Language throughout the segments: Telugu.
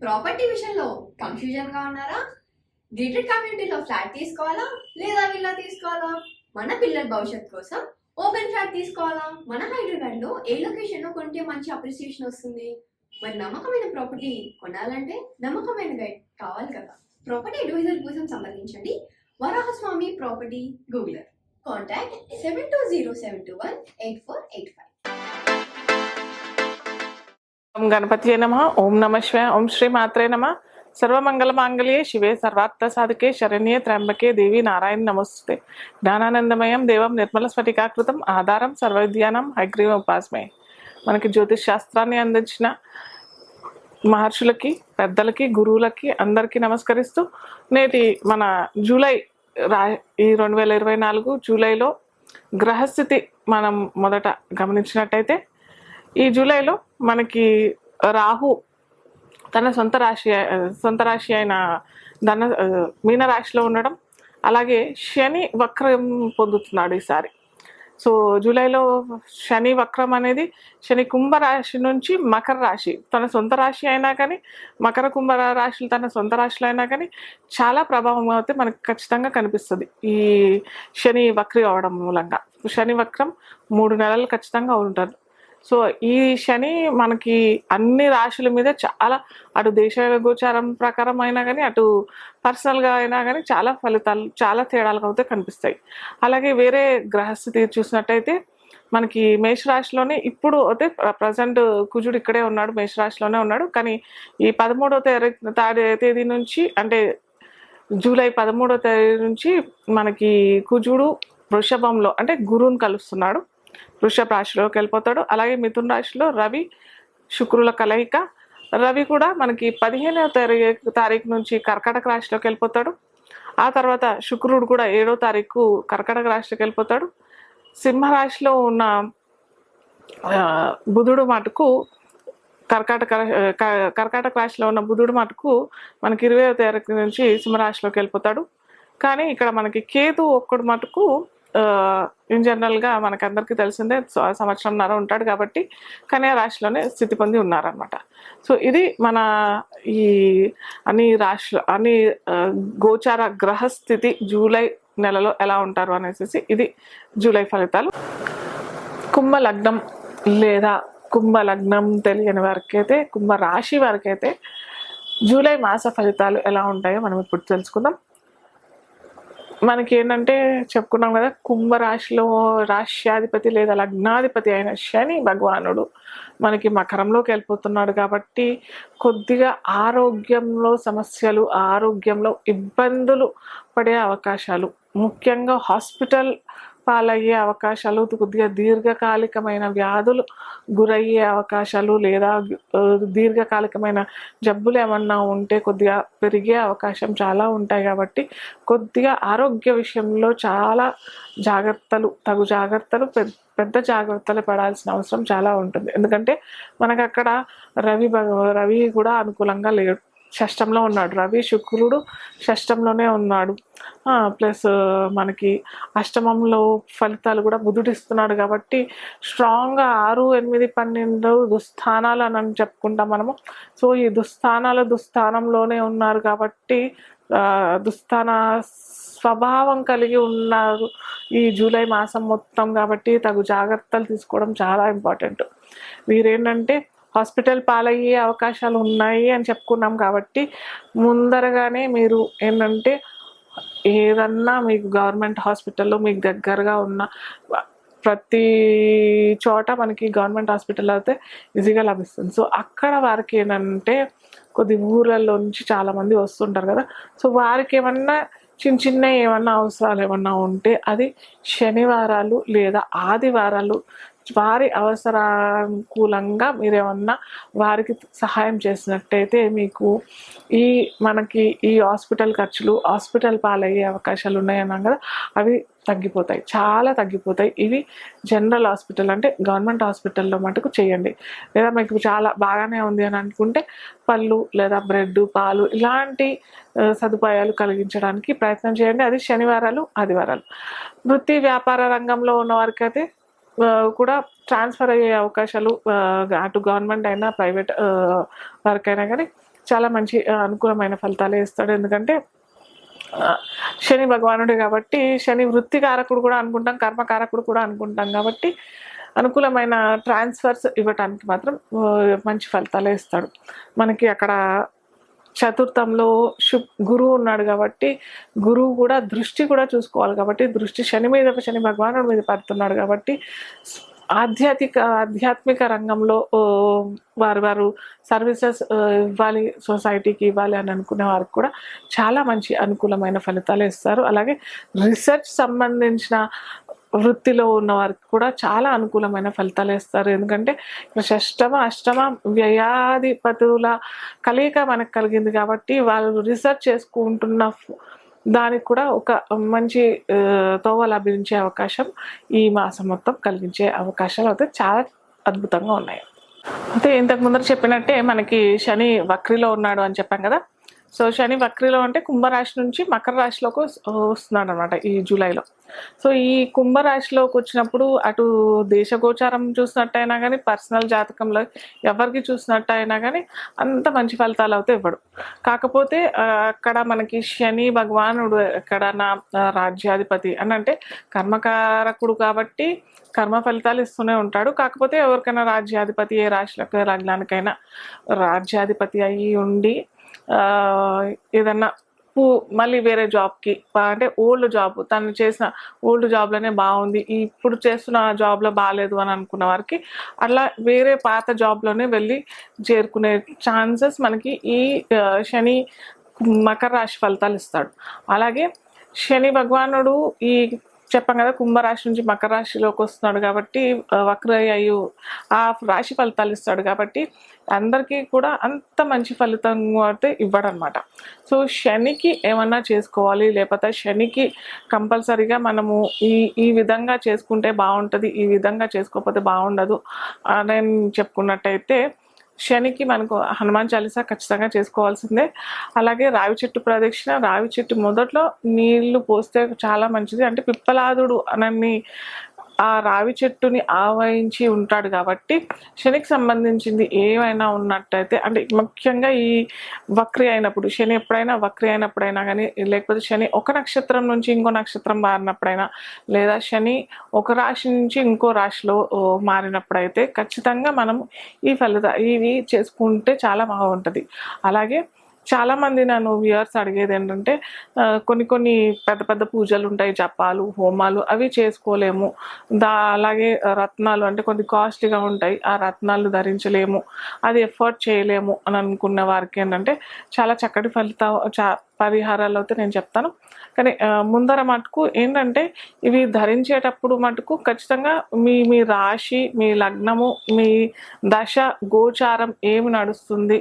ప్రాపర్టీ విషయంలో కన్ఫ్యూజన్ గా ఉన్నారా? గేటెడ్ కమ్యూనిటీలో ఫ్లాట్ తీసుకోవాలా లేదా విల్లా తీసుకోవాలా? మన పిల్లల భవిష్యత్ కోసం ఓపెన్ ఫ్లాట్ తీసుకోవాలా? మన హైదరాబాద్ లో ఏ లొకేషన్ లో కొంటే మంచి అప్రిసియేషన్ వస్తుంది? మరి నమ్మకమైన ప్రాపర్టీ కొనాలంటే నమ్మకమైన గైడ్ కావాలి కదా. ప్రాపర్టీ అడ్వైజర్ కోసం సంప్రదించండి వరాహస్వామి ప్రాపర్టీ గూగులర్. కాంటాక్ట్ 7207218485. ఓం గణపతి నమ. ఓం నమ శివాయ. ఓం శ్రీ మాత్రే నమ. సర్వమంగళ మాంగళ్యే శివే సర్వార్థ సాధకే శరణ్యే త్ర్యంబకే దేవి నారాయణ నమస్తే. జ్ఞానానందమయం దేవం నిర్మల స్ఫటికాకృతం ఆధారం సర్వవిద్యానం హైగ్రీవ ఉపాస్మయ. మనకి జ్యోతిష్ శాస్త్రాన్ని అందించిన మహర్షులకి, పెద్దలకి, గురువులకి అందరికీ నమస్కరిస్తూ నేటి మన ఈ 2024 జూలైలో గ్రహస్థితి మనం మొదట గమనించినట్టయితే, ఈ జూలైలో మనకి రాహు తన సొంత రాశి అయిన మీనరాశిలో ఉండడం, అలాగే శని వక్రం పొందుతున్నాడు ఈసారి. సో జూలైలో శని వక్రం అనేది శని కుంభరాశి నుంచి మకర రాశి, తన సొంత రాశి అయినా కానీ, మకర కుంభ రాశులు తన సొంత రాశిలో అయినా కానీ చాలా ప్రభావం అయితే మనకు ఖచ్చితంగా కనిపిస్తుంది ఈ శని వక్రి అవడం మూలంగా. శని వక్రం 3 నెలలు ఖచ్చితంగా ఉంటారు. సో ఈ శని మనకి అన్ని రాశుల మీద చాలా, అటు దేశ గోచారం ప్రకారం అయినా కానీ, అటు పర్సనల్గా అయినా కానీ చాలా ఫలితాలు, చాలా తేడాలుగా అయితే కనిపిస్తాయి. అలాగే వేరే గ్రహస్థితి చూసినట్టయితే మనకి మేషరాశిలోనే ఇప్పుడు అయితే ప్రజెంట్ కుజుడు ఇక్కడే ఉన్నాడు, మేషరాశిలోనే ఉన్నాడు. కానీ ఈ 13వ తేదీ నుంచి, అంటే జూలై 13వ తేదీ నుంచి మనకి కుజుడు వృషభంలో అంటే గురువుని కలుస్తున్నాడు, వృషభ రాశిలోకి వెళ్ళిపోతాడు. అలాగే మిథున రాశిలో రవి శుక్రుల కలయిక. రవి కూడా మనకి 15వ తారీఖు నుంచి కర్కాటక రాశిలోకి వెళ్ళిపోతాడు. ఆ తర్వాత శుక్రుడు కూడా 7వ తారీఖు కర్కాటక రాశిలోకి వెళ్ళిపోతాడు. సింహరాశిలో ఉన్న బుధుడు మటుకు కర్కాటక రాశిలో ఉన్న బుధుడు మటుకు మనకి 20వ తారీఖు నుంచి సింహరాశిలోకి వెళ్ళిపోతాడు. కానీ ఇక్కడ మనకి కేతు ఒక్కడు మటుకు ఇన్ జనరల్గా మనకు అందరికీ తెలిసిందే, సంవత్సరంన్నర ఉంటాడు కాబట్టి కన్యా రాశిలోనే స్థితి పొంది ఉన్నారనమాట. సో ఇది మన ఈ అన్ని గోచార గ్రహస్థితి జూలై నెలలో ఎలా ఉంటారు అనేసి ఇది జూలై ఫలితాలు. కుంభ లగ్నం లేదా కుంభ లగ్నం తెలియని వారికైతే, కుంభ రాశి వారికైతే జూలై మాస ఫలితాలు ఎలా ఉంటాయో మనం ఇప్పుడు తెలుసుకుందాం. మనకి ఏంటంటే చెప్పుకున్నాం కదా, కుంభరాశిలో రాశ్యాధిపతి లేదా లగ్నాధిపతి అయిన శని భగవానుడు మనకి మకరంలోకి వెళ్ళిపోతున్నాడు కాబట్టి కొద్దిగా ఆరోగ్యంలో సమస్యలు, ఆరోగ్యంలో ఇబ్బందులు పడే అవకాశాలు, ముఖ్యంగా హాస్పిటల్ పాలయ్యే అవకాశాలు, కొద్దిగా దీర్ఘకాలికమైన వ్యాధులు గురయ్యే అవకాశాలు, లేదా దీర్ఘకాలికమైన జబ్బులు ఏమన్నా ఉంటే కొద్దిగా పెరిగే అవకాశం చాలా ఉంటాయి. కాబట్టి కొద్దిగా ఆరోగ్య విషయంలో చాలా తగు జాగ్రత్తలు, పెద్ద జాగ్రత్తలు పడాల్సిన అవసరం చాలా ఉంటుంది. ఎందుకంటే మనకు అక్కడ రవి కూడా అనుకూలంగా లేడు, షష్టంలో ఉన్నాడు. రవి శుక్రుడు షష్టంలోనే ఉన్నాడు. ప్లస్ మనకి అష్టమంలో ఫలితాలు కూడా బుధుడు ఇస్తున్నాడు కాబట్టి స్ట్రాంగ్గా 6, 8, 12 దుస్థానాలు అని చెప్పుకుంటాం మనము. సో ఈ దుస్థానంలోనే ఉన్నారు కాబట్టి దుస్థాన స్వభావం కలిగి ఉన్నారు ఈ జూలై మాసం మొత్తం. కాబట్టి తగు జాగ్రత్తలు తీసుకోవడం చాలా ఇంపార్టెంట్. వీరేంటంటే హాస్పిటల్ పాలయ్యే అవకాశాలు ఉన్నాయి అని చెప్పుకున్నాం కాబట్టి ముందరగానే మీరు ఏంటంటే ఏదన్నా మీకు గవర్నమెంట్ హాస్పిటల్లో మీకు దగ్గరగా ఉన్న ప్రతి చోట మనకి గవర్నమెంట్ హాస్పిటల్ అయితే ఈజీగా లభిస్తుంది. సో అక్కడ వారికి ఏంటంటే కొద్ది ఊర్లలో నుంచి చాలామంది వస్తుంటారు కదా, సో వారికి ఏమన్నా చిన్న ఏమన్నా అవసరాలు ఏమన్నా ఉంటే అది శనివారాలు లేదా ఆదివారాలు వారి అవసరానుకూలంగా మీరేమన్నా వారికి సహాయం చేసినట్టయితే మీకు మనకి ఈ హాస్పిటల్ ఖర్చులు, హాస్పిటల్ పాలయ్యే అవకాశాలు ఉన్నాయన్నాం కదా, అవి తగ్గిపోతాయి, చాలా తగ్గిపోతాయి. ఇవి జనరల్ హాస్పిటల్ అంటే గవర్నమెంట్ హాస్పిటల్లో మటుకు చేయండి. లేదా మీకు చాలా బాగానే ఉంది అని అనుకుంటే పళ్ళు లేదా బ్రెడ్, పాలు ఇలాంటి సదుపాయాలు కలిగించడానికి ప్రయత్నం చేయండి. అది శనివారాలు, ఆదివారాలు. వృత్తి వ్యాపార రంగంలో ఉన్న వారికైతే కూడా ట్రాన్స్ఫర్ అయ్యే అవకాశాలు అటు గవర్నమెంట్ అయినా ప్రైవేట్ వరకైనా కానీ చాలా మంచి అనుకూలమైన ఫలితాలే ఇస్తాడు. ఎందుకంటే శని భగవానుడే కాబట్టి, శని వృత్తికారకుడు కూడా అనుకుంటాం, కర్మకారకుడు కూడా అనుకుంటాం కాబట్టి అనుకూలమైన ట్రాన్స్ఫర్స్ ఇవ్వటానికి మాత్రం మంచి ఫలితాలే ఇస్తాడు. మనకి అక్కడ చతుర్థంలో గురువు ఉన్నాడు కాబట్టి గురువు కూడా దృష్టి కూడా చూసుకోవాలి కాబట్టి దృష్టి శని భగవానుడి మీద పడుతున్నాడు కాబట్టి ఆధ్యాత్మిక రంగంలో వారు సర్వీసెస్ ఇవ్వాలి, సొసైటీకి ఇవ్వాలి అని అనుకునే వారికి కూడా చాలా మంచి అనుకూలమైన ఫలితాలు ఇస్తారు. అలాగే రీసెర్చ్ సంబంధించిన వృత్తిలో ఉన్న వారికి కూడా చాలా అనుకూలమైన ఫలితాలు ఇస్తారు. ఎందుకంటే అష్టమ వ్యయాధిపతుల కలయిక మనకు కలిగింది కాబట్టి వాళ్ళు రీసెర్చ్ చేసుకుంటున్న దానికి కూడా ఒక మంచి తోవ లభించే అవకాశం ఈ మాసం మొత్తం కలిగించే అవకాశాలు అయితే చాలా అద్భుతంగా ఉన్నాయి. అయితే ఇంతకు ముందర చెప్పినట్టే మనకి శని వక్రిలో ఉన్నాడు అని చెప్పాం కదా. సో శని వక్రిలో అంటే కుంభరాశి నుంచి మకర రాశిలోకి వస్తున్నాడు అనమాట ఈ జూలైలో. సో ఈ కుంభరాశిలోకి వచ్చినప్పుడు అటు దేశగోచారం చూసినట్టయినా కానీ పర్సనల్ జాతకంలో ఎవరికి చూసినట్టయినా కానీ అంత మంచి ఫలితాలు అయితే ఇవ్వడు. కాకపోతే అక్కడ మనకి శని భగవానుడు ఎక్కడ నా రాజ్యాధిపతి అని అంటే కర్మకారకుడు కాబట్టి కర్మ ఫలితాలు ఇస్తూనే ఉంటాడు. కాకపోతే ఎవరికైనా రాజ్యాధిపతి ఏ రాశిలకు లగ్నానికైనా రాజ్యాధిపతి అయ్యి ఉండి ఏదన్నా మళ్ళీ వేరే జాబ్కి అంటే ఓల్డ్ జాబ్ తను చేసిన ఓల్డ్ జాబ్లోనే బాగుంది, ఇప్పుడు చేస్తున్న జాబ్లో బాగాలేదు అని అనుకున్న వారికి అట్లా వేరే పాత జాబ్లోనే వెళ్ళి చేరుకునే ఛాన్సెస్ మనకి ఈ శని మకర రాశి ఫలితాలు ఇస్తాడు. అలాగే శని భగవానుడు ఈ చెప్పాం కదా కుంభరాశి నుంచి మకర రాశిలోకి వస్తున్నాడు కాబట్టి వక్రయ్యు ఆ రాశి ఫలితాలు ఇస్తాడు కాబట్టి అందరికీ కూడా అంత మంచి ఫలితం అయితే ఇవ్వడనమాట. సో శనికి ఏమన్నా చేసుకోవాలి, లేకపోతే శనికి కంపల్సరీగా మనము ఈ విధంగా చేసుకుంటే బాగుంటుంది, ఈ విధంగా చేసుకోకపోతే బాగుండదు అని చెప్పుకున్నట్టయితే శనికి మనకు హనుమాన్ చాలీసా ఖచ్చితంగా చేసుకోవాల్సిందే. అలాగే రావి చెట్టు ప్రదక్షిణ, రావి చెట్టు మొదట్లో నీళ్లు పోస్తే చాలా మంచిది. అంటే పిప్పలాదుడు అనని ఆ రావి చెట్టుని ఆవహించి ఉంటాడు కాబట్టి శనికి సంబంధించింది ఏమైనా ఉన్నట్టయితే అంటే ముఖ్యంగా ఈ వక్రి అయినప్పుడు శని ఎప్పుడైనా వక్రి అయినప్పుడైనా కానీ లేకపోతే శని ఒక నక్షత్రం నుంచి ఇంకో నక్షత్రం మారినప్పుడైనా లేదా శని ఒక రాశి నుంచి ఇంకో రాశిలో మారినప్పుడైతే ఖచ్చితంగా మనం ఇవి చేసుకుంటే చాలా బాగుంటుంది. అలాగే చాలామంది నన్ను వ్యూయర్స్ అడిగేది ఏంటంటే కొన్ని పెద్ద పెద్ద పూజలు ఉంటాయి, జపాలు హోమాలు అవి చేసుకోలేము, అలాగే రత్నాలు అంటే కొన్ని కాస్ట్లీగా ఉంటాయి, ఆ రత్నాలు ధరించలేము, అది ఎఫర్ట్ చేయలేము అని అనుకున్న వారికి ఏంటంటే చాలా చక్కటి పరిహారాలు అయితే నేను చెప్తాను. కానీ ముందర మటుకు ఏంటంటే ఇవి ధరించేటప్పుడు మటుకు ఖచ్చితంగా మీ రాశి, మీ లగ్నము, మీ దశ గోచారం ఏమి నడుస్తుంది,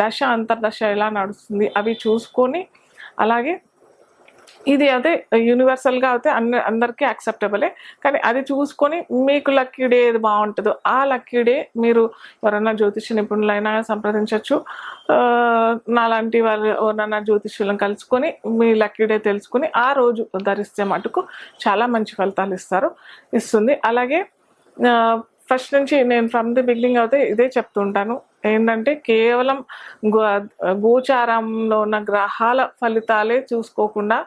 దశ అంతర్దశ ఎలా నడుస్తుంది అవి చూసుకొని అలాగే ఇది అయితే యూనివర్సల్గా అయితే అందరికీ యాక్సెప్టబులే. కానీ అది చూసుకొని మీకు లక్కీ డే ఏది బాగుంటుందో ఆ లక్కీ డే మీరు ఎవరైనా జ్యోతిష నిపుణులైనా సంప్రదించవచ్చు. నాలాంటి వాళ్ళు ఎవరైనా జ్యోతిష్యులను కలుసుకొని మీ లక్కీ డే తెలుసుకొని ఆ రోజు ధరిస్తే మటుకు చాలా మంచి ఫలితాలు ఇస్తుంది. అలాగే ఫస్ట్ నుంచి నేను ఫ్రమ్ ది బిగినింగ్ అయితే ఇదే చెప్తుంటాను ఏంటంటే కేవలం గోచారంలో ఉన్న గ్రహాల ఫలితాలే చూసుకోకుండా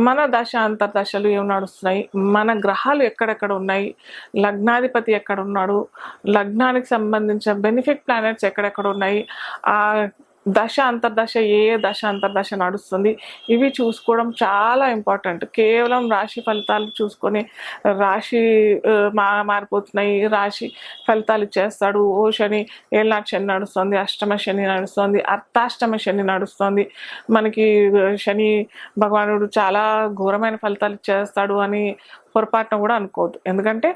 మన దశ అంతర్దశలు ఏమి నడుస్తున్నాయి, మన గ్రహాలు ఎక్కడెక్కడ ఉన్నాయి, లగ్నాధిపతి ఎక్కడ ఉన్నాడు, లగ్నానికి సంబంధించిన బెనిఫిట్ ప్లానెట్స్ ఎక్కడెక్కడ ఉన్నాయి, ఆ దశ అంతర్దశ ఏ దశ అంతర్దశ నడుస్తుంది ఇవి చూసుకోవడం చాలా ఇంపార్టెంట్. కేవలం రాశి ఫలితాలు చూసుకొని రాశి మారిపోతున్నాయి, రాశి ఫలితాలు ఇచ్చేస్తాడు, ఓ శని ఏళ్ళనాటి శని నడుస్తుంది, అష్టమ శని నడుస్తుంది, అర్ధాష్టమ శని నడుస్తుంది, మనకి శని భగవానుడు చాలా ఘోరమైన ఫలితాలు ఇచ్చేస్తాడు అని పొరపాటున కూడా అనుకోవద్దు. ఎందుకంటే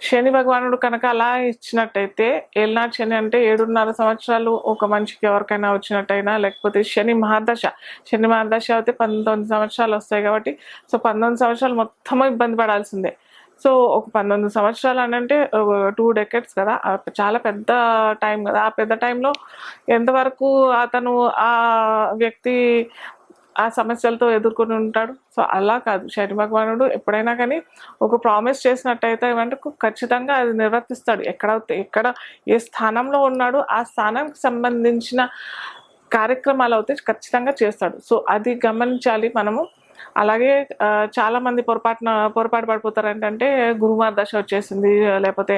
శని భగవానుడు కనుక అలా ఇచ్చినట్టయితే ఏళ్ళనాటి శని అంటే 7.5 సంవత్సరాలు ఒక మనిషికి ఎవరికైనా వచ్చినట్టయినా లేకపోతే శని మహాదశ అయితే 19 సంవత్సరాలు వస్తాయి కాబట్టి సో 19 సంవత్సరాలు మొత్తం ఇబ్బంది పడాల్సిందే. సో ఒక 19 సంవత్సరాలు అని అంటే 2 decades కదా, చాలా పెద్ద టైం కదా. ఆ పెద్ద టైంలో ఎంతవరకు అతను ఆ వ్యక్తి ఆ సమస్యలతో ఎదుర్కొని ఉంటాడు. సో అలా కాదు, శని భగవానుడు ఎప్పుడైనా కానీ ఒక ప్రామిస్ చేసినట్టయితే ఏమంటే ఖచ్చితంగా అది నిర్వర్తిస్తాడు. ఎక్కడ ఏ స్థానంలో ఉన్నాడో ఆ స్థానానికి సంబంధించిన కార్యక్రమాలు అయితే ఖచ్చితంగా చేస్తాడు. సో అది గమనించాలి మనము. అలాగే చాలా మంది పొరపాటు పడిపోతారు ఏంటంటే గురువార దశ వచ్చేసింది, లేకపోతే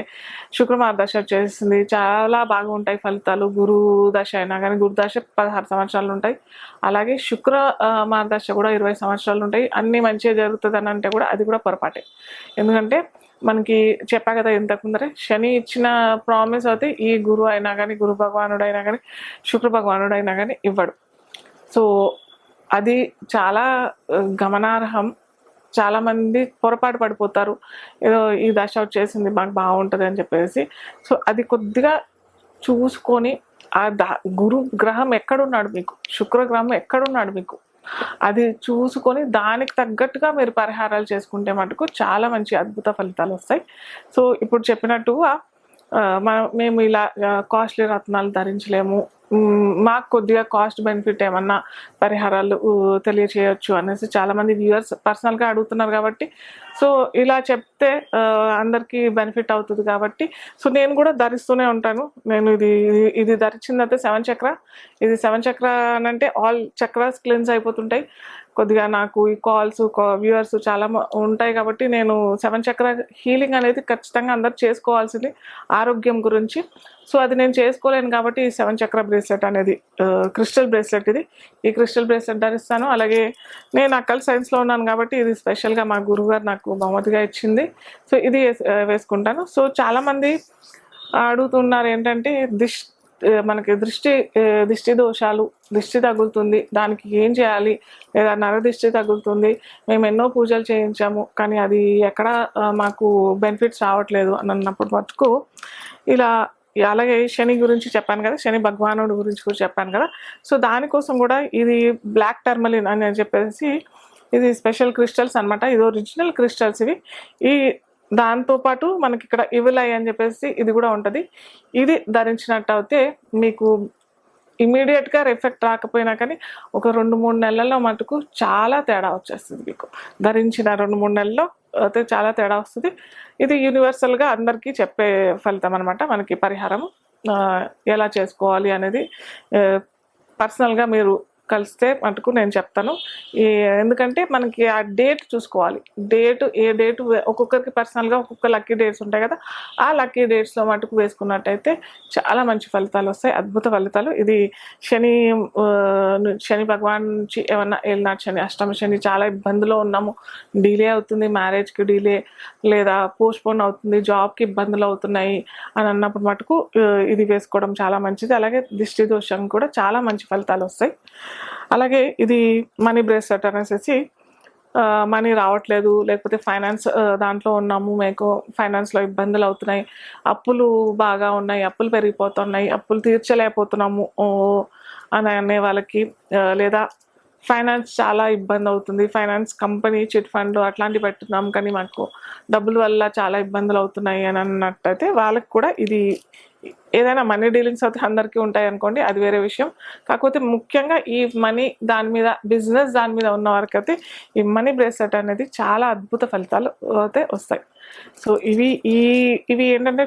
శుక్రవార దశ వచ్చేసింది, చాలా బాగా ఉంటాయి ఫలితాలు. గురు దశ అయినా కానీ గురు దశ 16 సంవత్సరాలు ఉంటాయి. అలాగే శుక్రవార దశ కూడా 20 సంవత్సరాలు ఉంటాయి. అన్నీ మంచిగా జరుగుతుంది అని అంటే కూడా అది కూడా పొరపాటే. ఎందుకంటే మనకి చెప్పా కదా ఇంతకు ముందరే, శని ఇచ్చిన ప్రామిస్ అయితే ఈ గురువు అయినా కానీ, గురు భగవానుడు అయినా కానీ, శుక్ర భగవానుడు అయినా కానీ ఇవ్వడు. సో అది చాలా గమనార్హం. చాలామంది పొరపాటు పడిపోతారు, ఏదో ఈ దశ వచ్చేసింది మాకు బాగుంటుంది అని చెప్పేసి. సో అది కొద్దిగా చూసుకొని గురు గ్రహం ఎక్కడున్నాడు మీకు, శుక్రగ్రహం ఎక్కడున్నాడు మీకు, అది చూసుకొని దానికి తగ్గట్టుగా మీరు పరిహారాలు చేసుకుంటే మటుకు చాలా మంచి అద్భుత ఫలితాలు వస్తాయి. సో ఇప్పుడు చెప్పినట్టుగా మేము ఇలా కాస్ట్లీ రత్నాలు ధరించలేము, మాకు కొద్దిగా కాస్ట్ బెనిఫిట్ ఏమన్నా పరిహారాలు తెలియచేయచ్చు అనేసి చాలామంది వ్యూవర్స్ పర్సనల్గా అడుగుతున్నారు. కాబట్టి సో ఇలా చెప్తే అందరికీ బెనిఫిట్ అవుతుంది కాబట్టి సో నేను కూడా ధరిస్తూనే ఉంటాను. నేను ఇది ధరించిందంటే 7 చక్ర. ఇది 7 చక్ర అని అంటే ఆల్ చక్రాస్ క్లెన్స్ అయిపోతుంటాయి. కొద్దిగా నాకు ఈ కాల్స్ వ్యూవర్స్ చాలా ఉంటాయి కాబట్టి నేను 7 చక్ర హీలింగ్ అనేది ఖచ్చితంగా అందరు చేసుకోవాల్సింది ఆరోగ్యం గురించి. సో అది నేను చేసుకోలేను కాబట్టి ఈ 7 చక్ర బ్రేస్లెట్ అనేది క్రిస్టల్ బ్రేస్లెట్, ఈ క్రిస్టల్ బ్రేస్లెట్ ధరిస్తాను. అలాగే నేను అక్కల్ సైన్స్లో ఉన్నాను కాబట్టి ఇది స్పెషల్గా మా గురువుగారు నాకు బహుమతిగా ఇచ్చింది. సో ఇది వేసుకుంటాను. సో చాలామంది అడుగుతున్నారు ఏంటంటే మనకి దిష్టి దోషాలు, దిష్టి తగులుతుంది, దానికి ఏం చేయాలి, లేదా నరదిష్టి తగులుతుంది, మేము ఎన్నో పూజలు చేయించాము కానీ అది ఎక్కడ మాకు బెనిఫిట్స్ రావట్లేదు అని అన్నప్పుడు మటుకు ఇలా. అలాగే శని గురించి చెప్పాను కదా, శని భగవానుడు గురించి కూడా చెప్పాను కదా. సో దానికోసం కూడా ఇది బ్లాక్ టర్మలిన్ అని చెప్పేసి ఇది స్పెషల్ క్రిస్టల్స్ అనమాట. ఇది ఒరిజినల్ క్రిస్టల్స్ ఇవి. ఈ దాంతోపాటు మనకి ఇక్కడ ఇవిలై అని చెప్పేసి ఇది కూడా ఉంటుంది. ఇది ధరించినట్టు అయితే మీకు ఇమీడియట్గా ఎఫెక్ట్ రాకపోయినా కానీ ఒక 2-3 నెలల్లో మటుకు చాలా తేడా వచ్చేస్తుంది. మీకు ధరించిన 2-3 నెలల్లో అయితే చాలా తేడా వస్తుంది. ఇది యూనివర్సల్గా అందరికీ చెప్పే ఫలితం అనమాట. మనకి పరిహారం ఎలా చేసుకోవాలి అనేది పర్సనల్గా మీరు కలిస్తే మటుకు నేను చెప్తాను. ఎందుకంటే మనకి ఆ డేట్ చూసుకోవాలి. ఏ డేటు ఒక్కొక్కరికి పర్సనల్గా ఒక్కొక్క లక్కీ డేట్స్ ఉంటాయి కదా, ఆ లక్కీ డేట్స్లో మటుకు వేసుకున్నట్టయితే చాలా మంచి ఫలితాలు వస్తాయి, అద్భుత ఫలితాలు. ఇది శని భగవాన్ నుంచి ఏమన్నా ఏలినాటి శని, అష్టమ శని, చాలా ఇబ్బందులో ఉన్నాము, డిలే అవుతుంది, మ్యారేజ్కి డిలే లేదా పోస్ట్పోన్ అవుతుంది, జాబ్కి ఇబ్బందులు అవుతున్నాయి అని అన్నప్పుడు మటుకు ఇది వేసుకోవడం చాలా మంచిది. అలాగే దిష్టి దోషం కూడా చాలా మంచి ఫలితాలు వస్తాయి. అలాగే ఇది మనీ బ్రేస్లెట్ అనేసి మనీ రావట్లేదు, లేకపోతే ఫైనాన్స్ దాంట్లో ఉన్నాము, మీకు ఫైనాన్స్లో ఇబ్బందులు అవుతున్నాయి, అప్పులు బాగా ఉన్నాయి, అప్పులు పెరిగిపోతున్నాయి, అప్పులు తీర్చలేకపోతున్నాము అని అనే వాళ్ళకి, లేదా ఫైనాన్స్ చాలా ఇబ్బంది అవుతుంది, ఫైనాన్స్ కంపెనీ చిట్ ఫండ్ అట్లాంటివి పెట్టున్నాం కానీ మాకు డబ్బుల వల్ల చాలా ఇబ్బందులు అవుతున్నాయి అని అన్నట్టయితే వాళ్ళకి కూడా ఇది ఏదైనా మనీ డీలింగ్స్ అయితే అందరికీ ఉంటాయి అనుకోండి, అది వేరే విషయం. కాకపోతే ముఖ్యంగా ఈ మనీ దాని మీద, బిజినెస్ దాని మీద ఉన్న వారికి అయితే ఈ మనీ బ్రేస్లెట్ అనేది చాలా అద్భుత ఫలితాలు అయితే వస్తాయి. సో ఇవి ఏంటంటే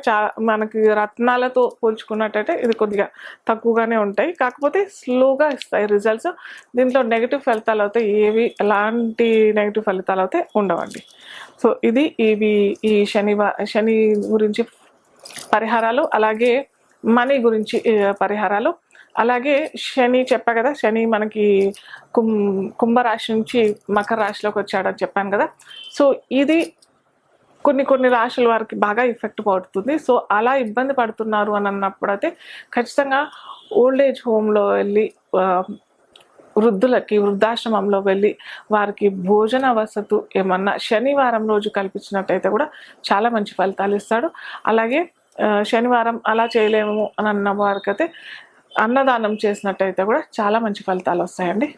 మనకి రత్నాలతో పోల్చుకున్నట్టయితే ఇది కొద్దిగా తక్కువగానే ఉంటాయి, కాకపోతే స్లోగా ఇస్తాయి రిజల్ట్స్. దీంట్లో నెగిటివ్ ఫలితాలు అయితే ఎలాంటి నెగిటివ్ ఫలితాలు అయితే ఉండవండి. సో ఈ శని గురించి పరిహారాలు, అలాగే మనీ గురించి పరిహారాలు. అలాగే శని చెప్పా కదా, శని మనకి కుంభరాశి నుంచి మకర రాశిలోకి వచ్చాడని చెప్పాను కదా. సో ఇది కొన్ని రాశుల వారికి బాగా ఎఫెక్ట్ పడుతుంది. సో అలా ఇబ్బంది పడుతున్నారు అని అన్నప్పుడు అయితే ఖచ్చితంగా ఓల్డ్ ఏజ్ హోమ్లో వెళ్ళి వృద్ధాశ్రమంలో వెళ్ళి వారికి భోజన వసతు ఏమన్నా శనివారం రోజు కల్పించినట్టయితే కూడా చాలా మంచి ఫలితాలు ఇస్తాడు. అలాగే శనివారం అలా చేయలేము అని అన్న వారికైతే అన్నదానం చేసినట్టయితే కూడా చాలా మంచి ఫలితాలు వస్తాయండి.